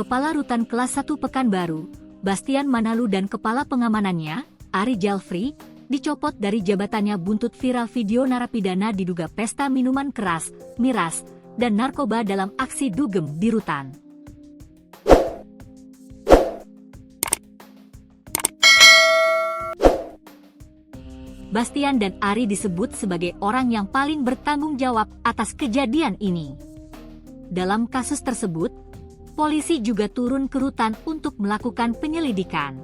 Kepala Rutan Kelas 1 Pekanbaru, Bastian Manalu dan Kepala Pengamanannya, Ari Jalfri, dicopot dari jabatannya buntut viral video narapidana diduga pesta minuman keras, miras, dan narkoba dalam aksi dugem di rutan. Bastian dan Ari disebut sebagai orang yang paling bertanggung jawab atas kejadian ini. Dalam kasus tersebut, polisi juga turun ke rutan untuk melakukan penyelidikan.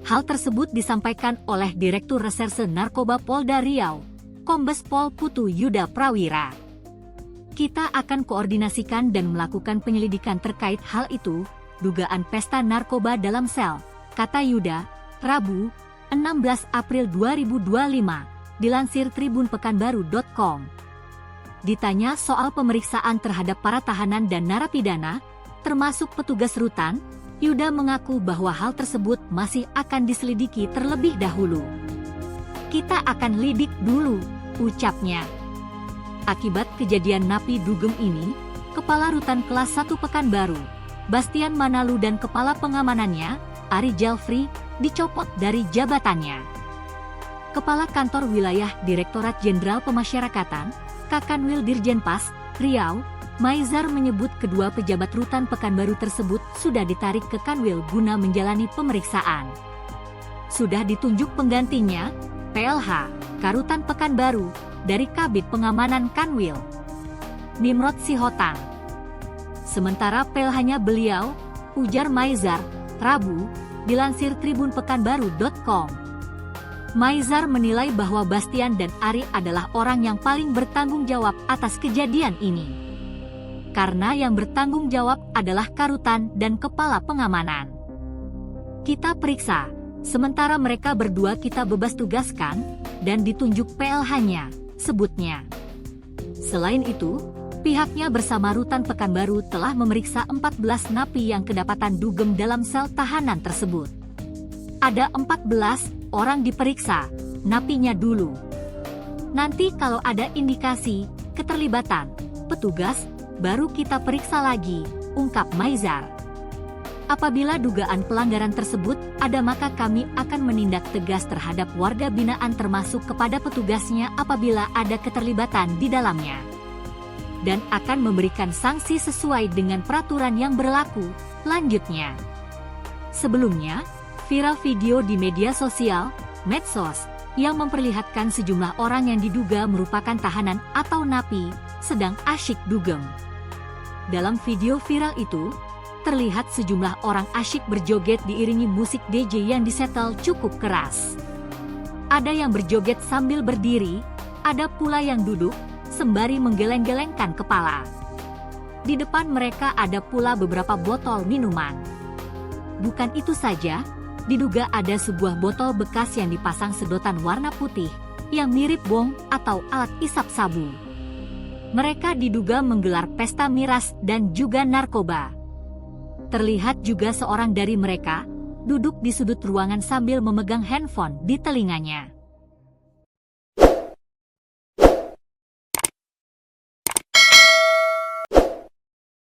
Hal tersebut disampaikan oleh Direktur Reserse Narkoba Polda Riau, Kombes Pol Putu Yuda Prawira. Kita akan koordinasikan dan melakukan penyelidikan terkait hal itu, dugaan pesta narkoba dalam sel, kata Yuda, Rabu, 16 April 2025, dilansir tribunpekanbaru.com. Ditanya soal pemeriksaan terhadap para tahanan dan narapidana, termasuk petugas rutan, Yuda mengaku bahwa hal tersebut masih akan diselidiki terlebih dahulu. Kita akan lidik dulu, ucapnya. Akibat kejadian napi dugem ini, Kepala Rutan Kelas 1 Pekanbaru, Bastian Manalu dan Kepala Pengamanannya, Ari Jalfri, dicopot dari jabatannya. Kepala Kantor Wilayah Direktorat Jenderal Pemasyarakatan, Kakanwil Dirjenpas, Riau, Maizar menyebut kedua pejabat rutan Pekanbaru tersebut sudah ditarik ke Kanwil guna menjalani pemeriksaan. Sudah ditunjuk penggantinya, PLH, Karutan Pekanbaru, dari Kabid Pengamanan Kanwil, Nimrod Sihotang. Sementara PLH-nya beliau, ujar Maizar, Rabu, dilansir tribunpekanbaru.com. Maizar menilai bahwa Bastian dan Ari adalah orang yang paling bertanggung jawab atas kejadian ini. Karena yang bertanggung jawab adalah Karutan dan Kepala Pengamanan. Kita periksa, sementara mereka berdua kita bebas tugaskan, dan ditunjuk PLH-nya, sebutnya. Selain itu, pihaknya bersama Rutan Pekanbaru telah memeriksa 14 napi yang kedapatan dugem dalam sel tahanan tersebut. Ada 14 orang diperiksa, napinya dulu. Nanti kalau ada indikasi keterlibatan petugas, baru kita periksa lagi, ungkap Maizar. Apabila dugaan pelanggaran tersebut ada, maka kami akan menindak tegas terhadap warga binaan termasuk kepada petugasnya apabila ada keterlibatan di dalamnya. Dan akan memberikan sanksi sesuai dengan peraturan yang berlaku, lanjutnya. Sebelumnya, viral video di media sosial, medsos, yang memperlihatkan sejumlah orang yang diduga merupakan tahanan atau napi, sedang asyik dugem. Dalam video viral itu, terlihat sejumlah orang asyik berjoget diiringi musik DJ yang disetel cukup keras. Ada yang berjoget sambil berdiri, ada pula yang duduk, sembari menggeleng-gelengkan kepala. Di depan mereka ada pula beberapa botol minuman. Bukan itu saja, diduga ada sebuah botol bekas yang dipasang sedotan warna putih, yang mirip bong atau alat isap sabu. Mereka diduga menggelar pesta miras dan juga narkoba. Terlihat juga seorang dari mereka, duduk di sudut ruangan sambil memegang handphone di telinganya.